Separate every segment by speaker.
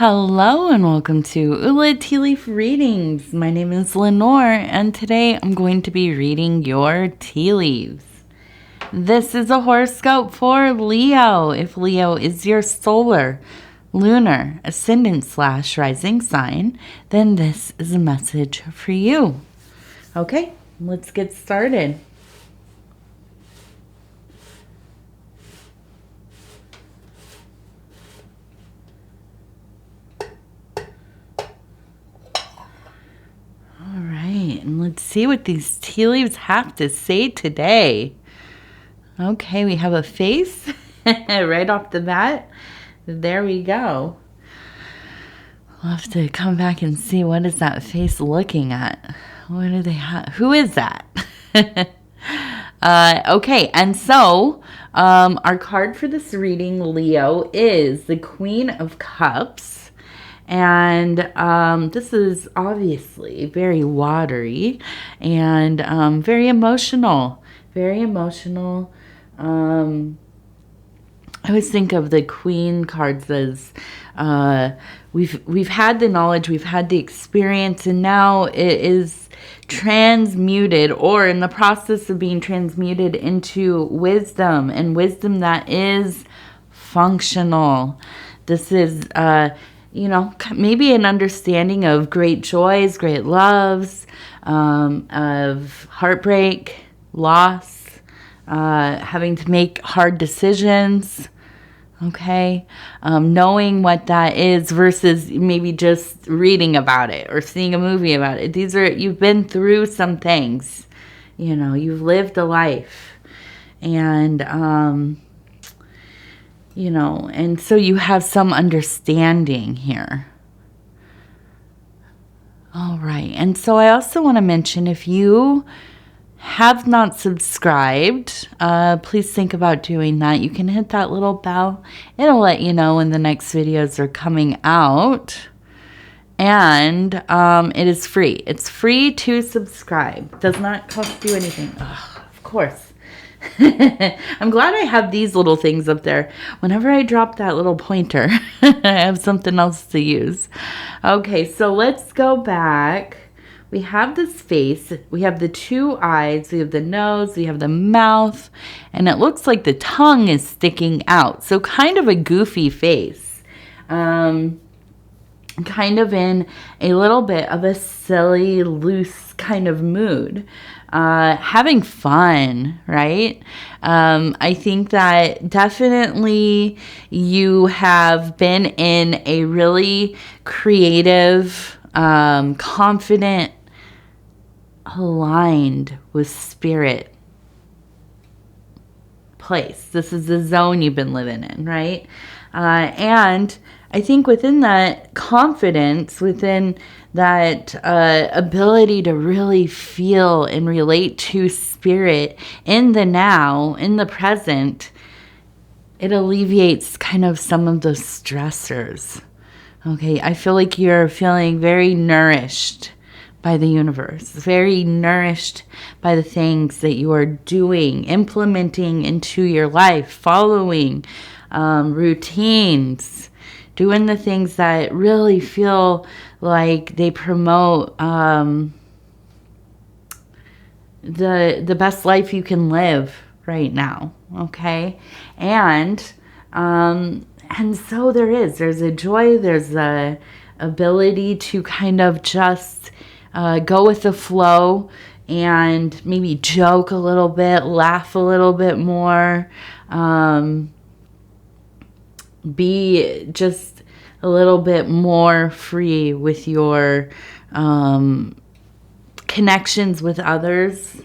Speaker 1: Hello and welcome to Ula Tea Leaf Readings. My name is Lenor and today I'm going to be reading your tea leaves. This is a horoscope for Leo. If Leo is your solar, lunar, ascendant / rising sign, then this is a message for you. Okay, let's get started. And let's see what these tea leaves have to say today. Okay, we have a face right off the bat. There we go. We'll have to come back and see what is that face looking at. What do they have? Who is that? Okay, and so our card for this reading, Leo, is the Queen of Cups. And this is obviously very watery and very emotional. Very emotional. I always think of the Queen cards as we've had the knowledge, we've had the experience, and now it is transmuted or in the process of being transmuted into wisdom, and wisdom that is functional. This is maybe an understanding of great joys, great loves, of heartbreak, loss, having to make hard decisions, okay? Knowing what that is versus maybe just reading about it or seeing a movie about it. You've been through some things, you've lived a life, and and so you have some understanding here. All right. And so I also want to mention, if you have not subscribed, please think about doing that. You can hit that little bell. It'll let you know when the next videos are coming out. And it is free. It's free to subscribe. It does not cost you anything. Oh, of course. I'm glad I have these little things up there. Whenever I drop that little pointer, I have something else to use. Okay, so let's go back. We have this face. We have the two eyes. We have the nose. We have the mouth. And it looks like the tongue is sticking out. So kind of a goofy face. Kind of in a little bit of a silly, loose kind of mood. Having fun, right? I think that definitely you have been in a really creative, confident, aligned with spirit place. This is the zone you've been living in, right? And I think within that confidence, within that ability to really feel and relate to spirit in the now, in the present, it alleviates kind of some of those stressors. Okay, I feel like you're feeling very nourished by the universe, very nourished by the things that you are doing, implementing into your life, following routines, doing the things that really feel like they promote the best life you can live right now, okay? And so there's a joy, there's a ability to kind of just go with the flow and maybe joke a little bit, laugh a little bit more, be just a little bit more free with your connections with others.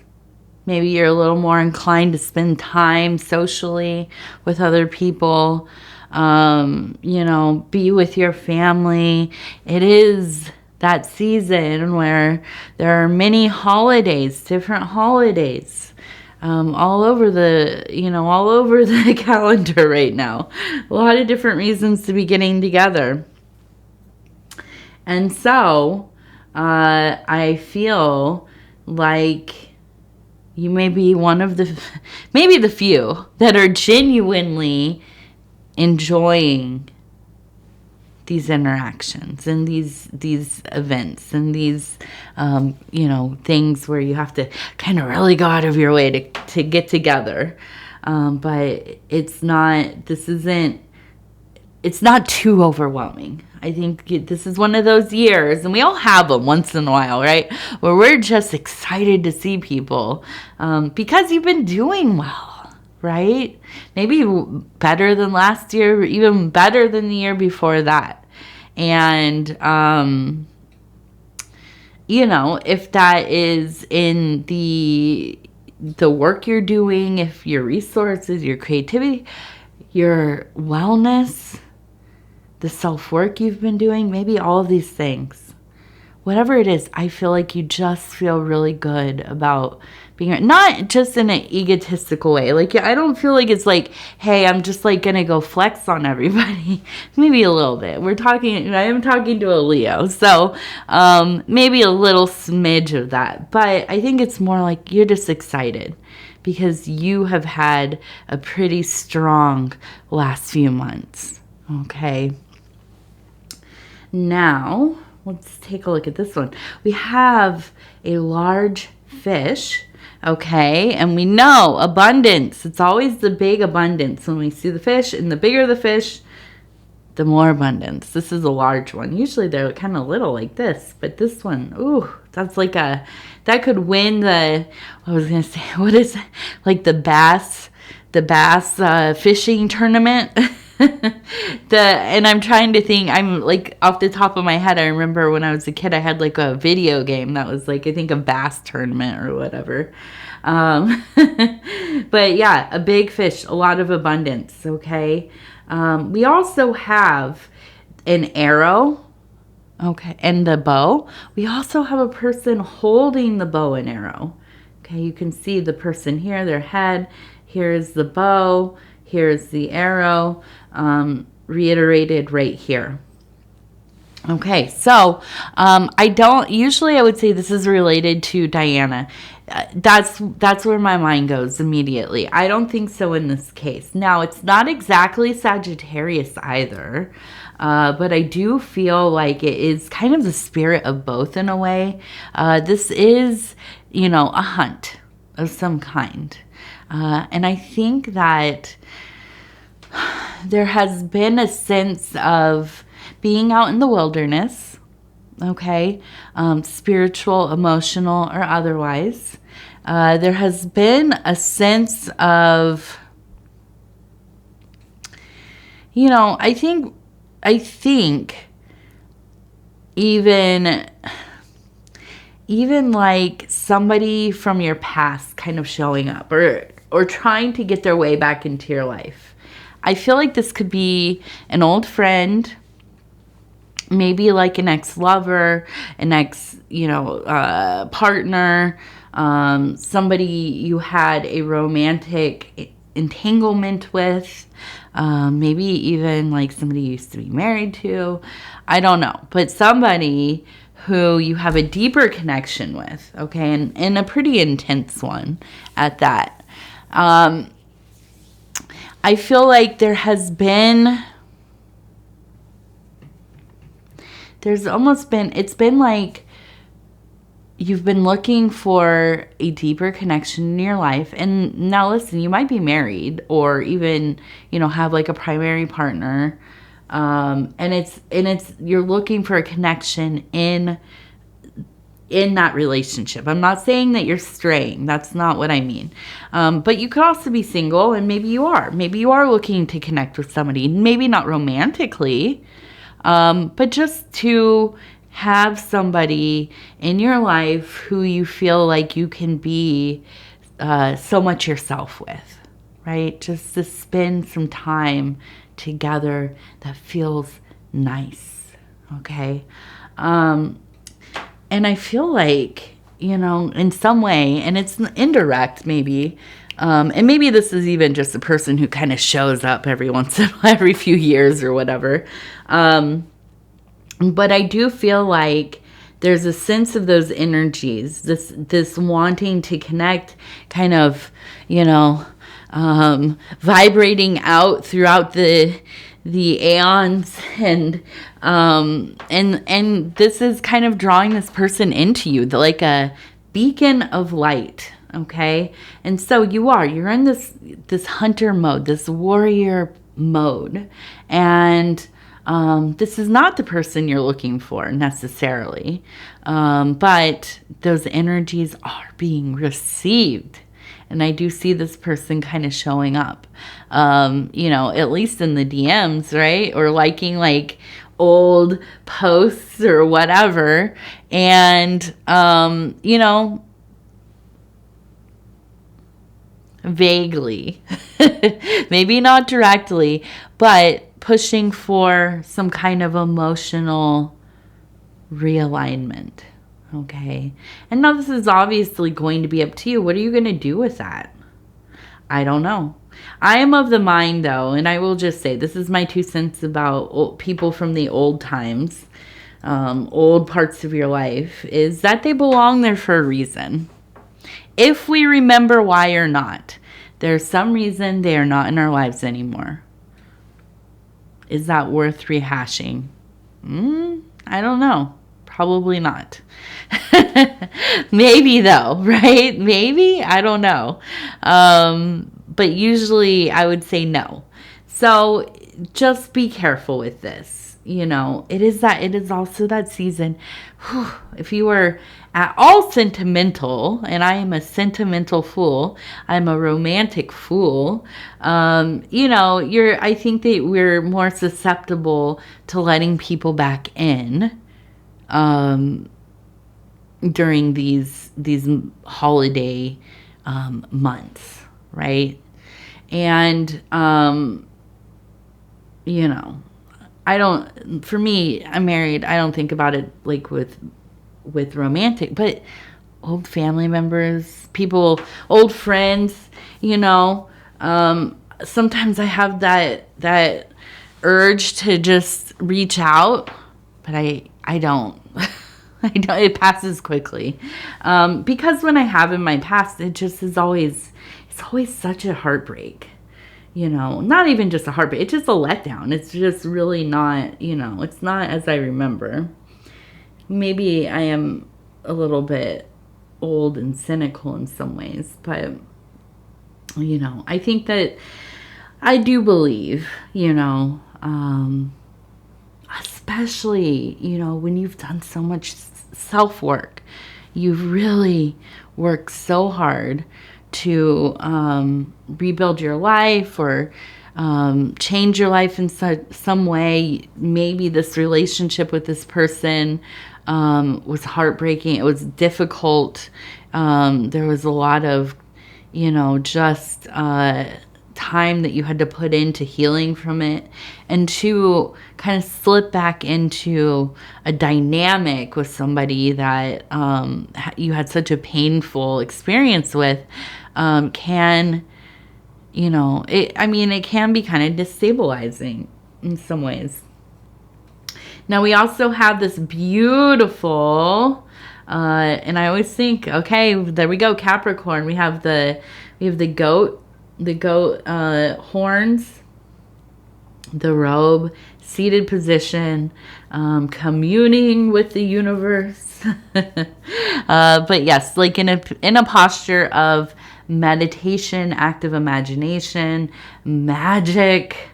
Speaker 1: Maybe you're a little more inclined to spend time socially with other people, be with your family. It is that season where there are many holidays, different holidays, all over the calendar right now. A lot of different reasons to be getting together. And so I feel like you may be one of maybe the few that are genuinely enjoying these interactions and these events and these things where you have to kind of really go out of your way to get together, but it's not too overwhelming. I think this is one of those years, and we all have them once in a while, right, where we're just excited to see people because you've been doing well. Right? Maybe better than last year, or even better than the year before that. And, if that is in the work you're doing, if your resources, your creativity, your wellness, the self-work you've been doing, maybe all of these things. Whatever it is, I feel like you just feel really good about being, not just in an egotistical way. Like, I don't feel like it's like, hey, I'm just like going to go flex on everybody. Maybe a little bit. I am talking to a Leo. So maybe a little smidge of that. But I think it's more like you're just excited because you have had a pretty strong last few months. Okay. Now, let's take a look at this one. We have a large fish, okay? And we know abundance. It's always the big abundance when we see the fish. And the bigger the fish, the more abundance. This is a large one. Usually they're kind of little like this. But this one, ooh, that's like that could win what is it? Like the bass fishing tournament. And I'm trying to think, I'm like off the top of my head, I remember when I was a kid, I had like a video game that was like, I think a bass tournament or whatever. But yeah, a big fish, a lot of abundance. Okay. We also have an arrow. Okay. And the bow. We also have a person holding the bow and arrow. Okay. You can see the person here, their head. Here's the bow. Here's the arrow, reiterated right here. Okay, so I would say this is related to Diana. That's where my mind goes immediately. I don't think so in this case. Now, it's not exactly Sagittarius either, but I do feel like it is kind of the spirit of both in a way. This is, a hunt of some kind. And I think that there has been a sense of being out in the wilderness, okay, spiritual, emotional, or otherwise. There has been a sense of, I think even like somebody from your past kind of showing up or trying to get their way back into your life. I feel like this could be an old friend, maybe like an ex-lover, an ex, partner, somebody you had a romantic entanglement with, maybe even like somebody you used to be married to. I don't know, but somebody who you have a deeper connection with, okay, and a pretty intense one at that. I feel like it's been like you've been looking for a deeper connection in your life. And now listen, you might be married or even, have like a primary partner. And you're looking for a connection in that relationship. I'm not saying that you're straying. That's not what I mean. But you could also be single, and maybe you are. Maybe you are looking to connect with somebody. Maybe not romantically, but just to have somebody in your life who you feel like you can be so much yourself with, right? Just to spend some time together that feels nice, okay? And I feel like, in some way, and it's indirect maybe, and maybe this is even just a person who kind of shows up every few years or whatever. But I do feel like there's a sense of those energies, this wanting to connect, kind of, vibrating out throughout the the aeons, and this is kind of drawing this person into you, like a beacon of light. Okay. And so you're in this hunter mode, this warrior mode. And this is not the person you're looking for necessarily. But those energies are being received. And I do see this person kind of showing up, at least in the DMs, right? Or liking like old posts or whatever. And, vaguely, maybe not directly, but pushing for some kind of emotional realignment. Okay. And now this is obviously going to be up to you. What are you going to do with that? I don't know. I am of the mind, though, and I will just say this is my 2 cents about people from the old times, old parts of your life, is that they belong there for a reason. If we remember why or not, there's some reason they are not in our lives anymore. Is that worth rehashing? I don't know. Probably not. Maybe though, right? Maybe? I don't know. But usually I would say no. So just be careful with this. It is also that season. If you were at all sentimental, and I am a sentimental fool, I'm a romantic fool, I think that we're more susceptible to letting people back in during these holiday months, right? And for me, I'm married. I don't think about it like with romantic, but old family members, people, old friends, sometimes I have that urge to just reach out, but I don't. It passes quickly. Because when I have in my past, it's always such a heartbreak. Not even just a heartbreak. It's just a letdown. It's just really not, it's not as I remember. Maybe I am a little bit old and cynical in some ways, but, I think that I do believe, especially, when you've done so much self-work, you've really worked so hard to rebuild your life or change your life in some way. Maybe this relationship with this person was heartbreaking. It was difficult. There was a lot of, just time that you had to put into healing from it, and to kind of slip back into a dynamic with somebody that you had such a painful experience with can, it can be kind of destabilizing in some ways. Now we also have this beautiful, and I always think, okay, there we go, Capricorn. We have the goat, horns, the robe, seated position, communing with the universe. But yes, like in a posture of meditation, active imagination, magic.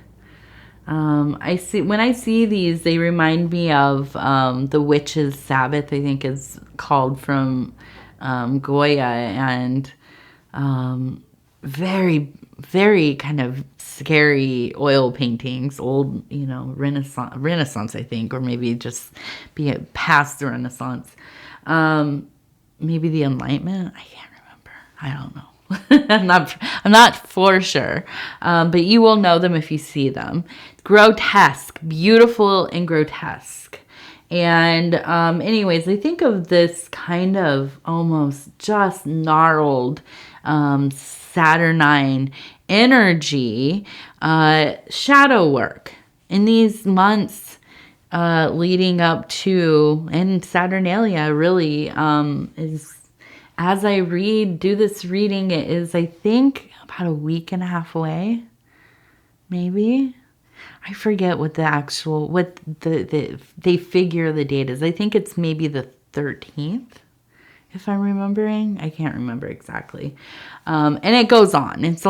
Speaker 1: When I see these, they remind me of the Witch's Sabbath, I think is called, from Goya, and very, very kind of scary oil paintings, old, Renaissance, I think, or maybe just be past the Renaissance. Maybe the Enlightenment. I can't remember. I don't know. I'm not for sure, but you will know them if you see them. Grotesque, beautiful and grotesque. And anyways, I think of this kind of almost just gnarled Saturnine energy, shadow work in these months leading up to, and Saturnalia really is, as I do this reading, it is, I think, about a week and a half away, maybe. I forget what the actual, what they figure the date is. I think it's maybe the 13th, if I'm remembering. I can't remember exactly. And it goes on. It's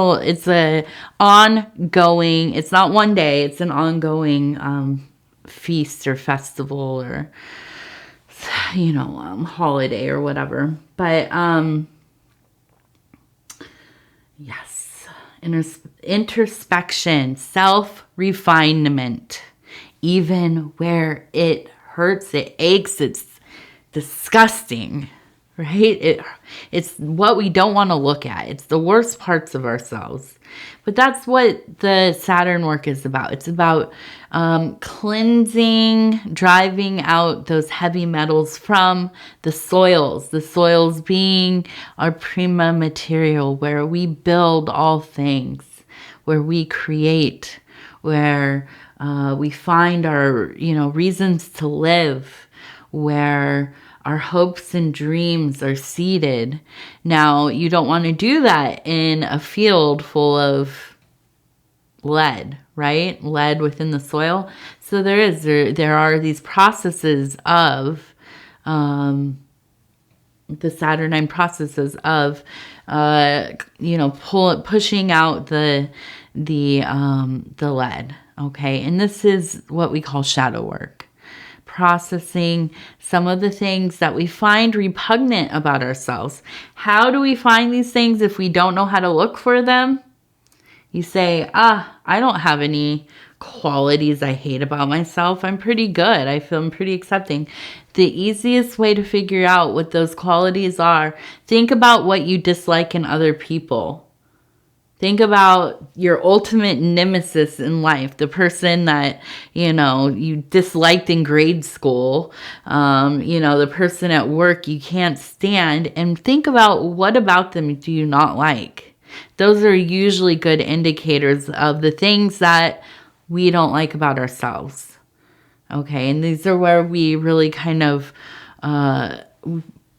Speaker 1: a ongoing, it's not one day, it's an ongoing feast or festival or, holiday or whatever. But yes, introspection, self-refinement, even where it hurts, it aches, it's disgusting, right? It's what we don't want to look at. It's the worst parts of ourselves. But that's what the Saturn work is about. It's about cleansing, driving out those heavy metals from the soils being our prima material, where we build all things, where we create, where we find our, reasons to live, where our hopes and dreams are seated. Now, you don't want to do that in a field full of lead, right? Lead within the soil. So there are these processes of the Saturnine processes of pushing out the lead. Okay, and this is what we call shadow work. Processing some of the things that we find repugnant about ourselves. How do we find these things if we don't know how to look for them? You say, I don't have any qualities I hate about myself. I'm pretty good. I feel I'm pretty accepting. The easiest way to figure out what those qualities are, think about what you dislike in other people. Think about your ultimate nemesis in life, the person that, you disliked in grade school, the person at work you can't stand, and think about what about them do you not like. Those are usually good indicators of the things that we don't like about ourselves. Okay, and these are where we really kind of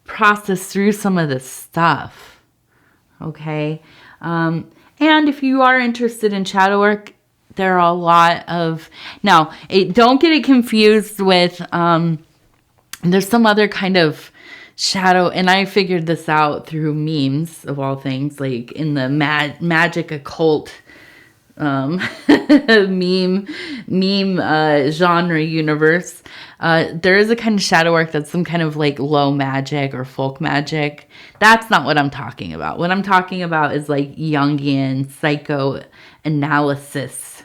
Speaker 1: process through some of this stuff. Okay, and if you are interested in shadow work, there are a lot of... Now, don't get it confused with... there's some other kind of shadow, and I figured this out through memes, of all things, like in the magic occult meme genre universe. There is a kind of shadow work that's some kind of like low magic or folk magic. That's not what I'm talking about. What I'm talking about is like Jungian psychoanalysis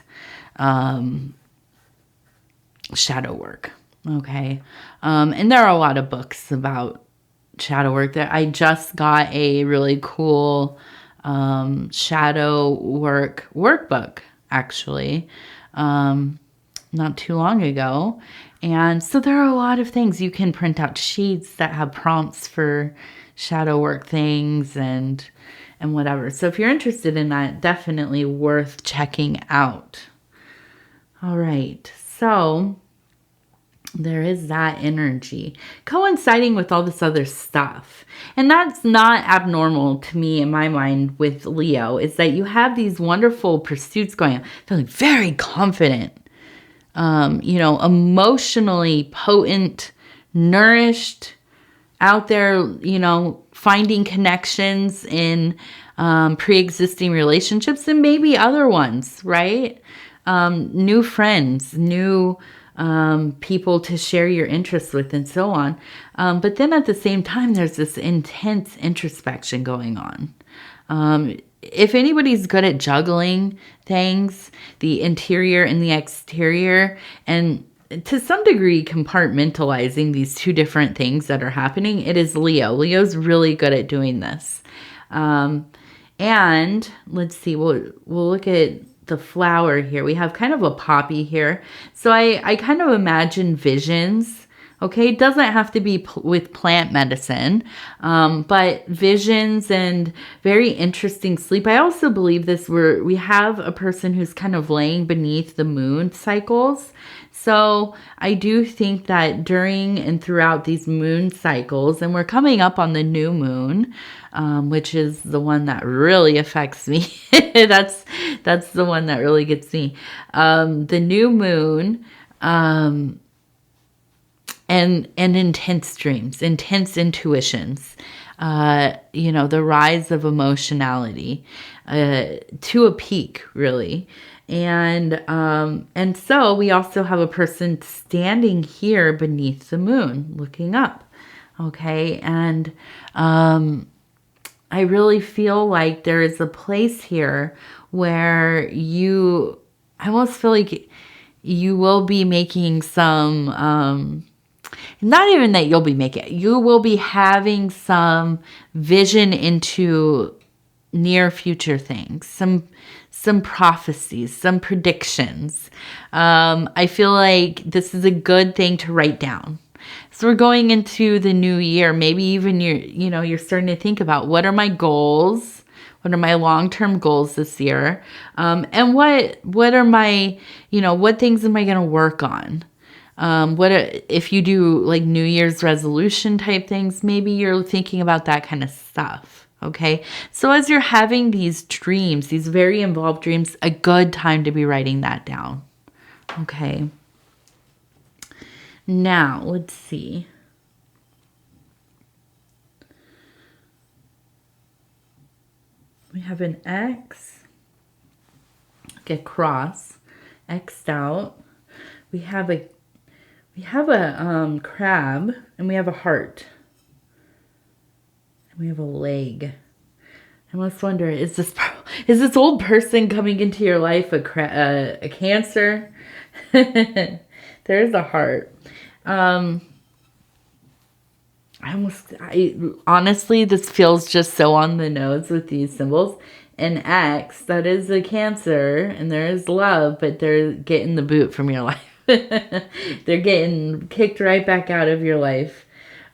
Speaker 1: shadow work. Okay. And there are a lot of books about shadow work. That I just got a really cool shadow work workbook, actually, not too long ago. And so there are a lot of things. You can print out sheets that have prompts for shadow work things and whatever. So if you're interested in that, definitely worth checking out. All right. So there is that energy coinciding with all this other stuff. And that's not abnormal to me in my mind with Leo, is that you have these wonderful pursuits going on, feeling very confident, emotionally potent, nourished, out there, finding connections in pre-existing relationships and maybe other ones, right? New friends, new people to share your interests with and so on. But then at the same time, there's this intense introspection going on. If anybody's good at juggling things, the interior and the exterior, and to some degree compartmentalizing these two different things that are happening, it is Leo. Leo's really good at doing this. And let's see, we'll look at the flower here. We have kind of a poppy here. So I kind of imagine visions. Okay, it doesn't have to be with plant medicine, but visions and very interesting sleep. I also believe we have a person who's kind of laying beneath the moon cycles. so I do think that during and throughout these moon cycles, and we're coming up on the new moon, which is the one that really affects me. That's the one that really gets me. The new moon, and intense dreams, intense intuitions, the rise of emotionality, to a peak, really. And so we also have a person standing here beneath the moon, looking up. Okay. And, I really feel like there is a place here where I almost feel like you will be making some, not even that you will be having some vision into near future things, some prophecies, some predictions. I feel like this is a good thing to write down. So we're going into the new year. Maybe even you're starting to think about, what are my goals? What are my long-term goals this year? And what are my, what things am I going to work on? If you do like New Year's resolution type things, maybe you're thinking about that kind of stuff. Okay. So as you're having these dreams, these very involved dreams, a good time to be writing that down. Okay. Now, let's see. We have an X, like a cross, X'd out. We have a crab, and we have a heart. And we have a leg. I must wonder, is this old person coming into your life a Cancer? There's a heart. Honestly, this feels just so on the nose with these symbols. An X, that is a Cancer, and there is love, but they're getting the boot from your life. They're getting kicked right back out of your life.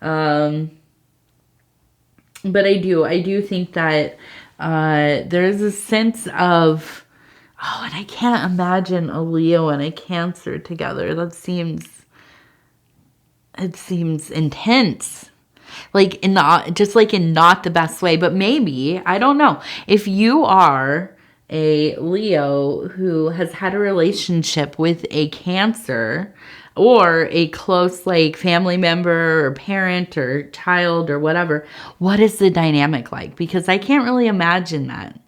Speaker 1: But I do think that there is a sense of, and I can't imagine a Leo and a Cancer together. It seems intense, like in not the best way, but maybe, I don't know. If you are a Leo who has had a relationship with a Cancer, or a close like family member or parent or child or whatever, what is the dynamic like? Because I can't really imagine that,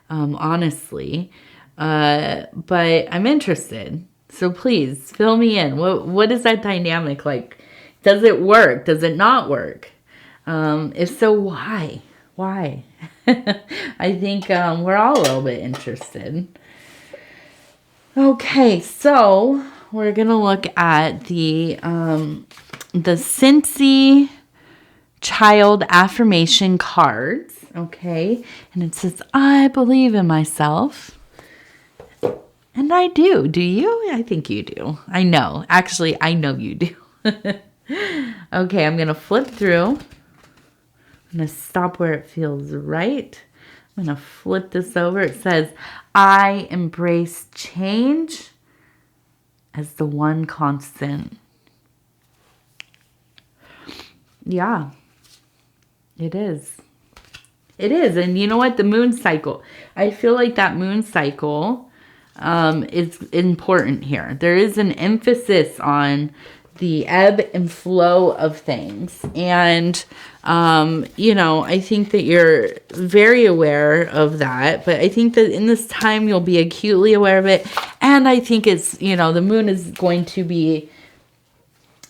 Speaker 1: honestly. But I'm interested. So please fill me in. What is that dynamic like? Does it work? Does it not work? If so, why? Why? I think we're all a little bit interested. Okay, so we're going to look at the Cincy Child Affirmation cards. Okay, and it says, I believe in myself. And I do. Do you? I think you do. I know. Actually, I know you do. Okay, I'm going to flip through. I'm going to stop where it feels right. I'm going to flip this over. It says, I embrace change as the one constant. Yeah, it is. It is. And you know what? The moon cycle. I feel like that moon cycle is important here. There is an emphasis on the ebb and flow of things. And, I think that you're very aware of that. But I think that in this time, you'll be acutely aware of it. And I think it's, the moon is going to be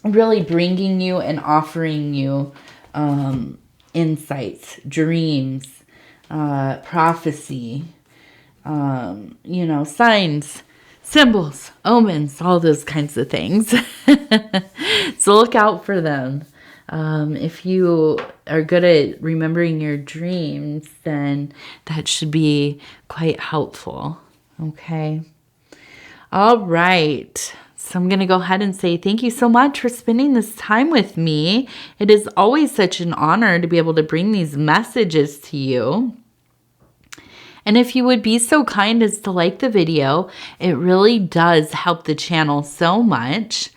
Speaker 1: really bringing you and offering you insights, dreams, prophecy, signs, symbols, omens, all those kinds of things. So look out for them. If you are good at remembering your dreams, then that should be quite helpful. Okay. All right. So I'm going to go ahead and say thank you so much for spending this time with me. It is always such an honor to be able to bring these messages to you. And if you would be so kind as to like the video, it really does help the channel so much.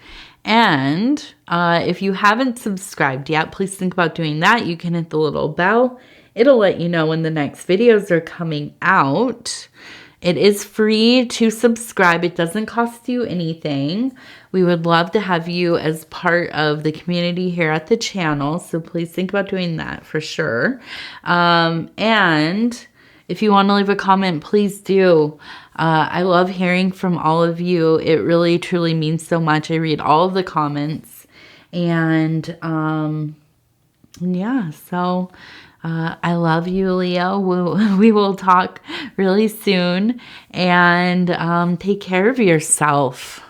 Speaker 1: And if you haven't subscribed yet, please think about doing that. You can hit the little bell. It'll let you know when the next videos are coming out. It is free to subscribe. It doesn't cost you anything. We would love to have you as part of the community here at the channel. So please think about doing that for sure. And if you want to leave a comment, please do. I love hearing from all of you. It really, truly means so much. I read all of the comments. And yeah, so I love you, Leo. We will talk really soon. And take care of yourself.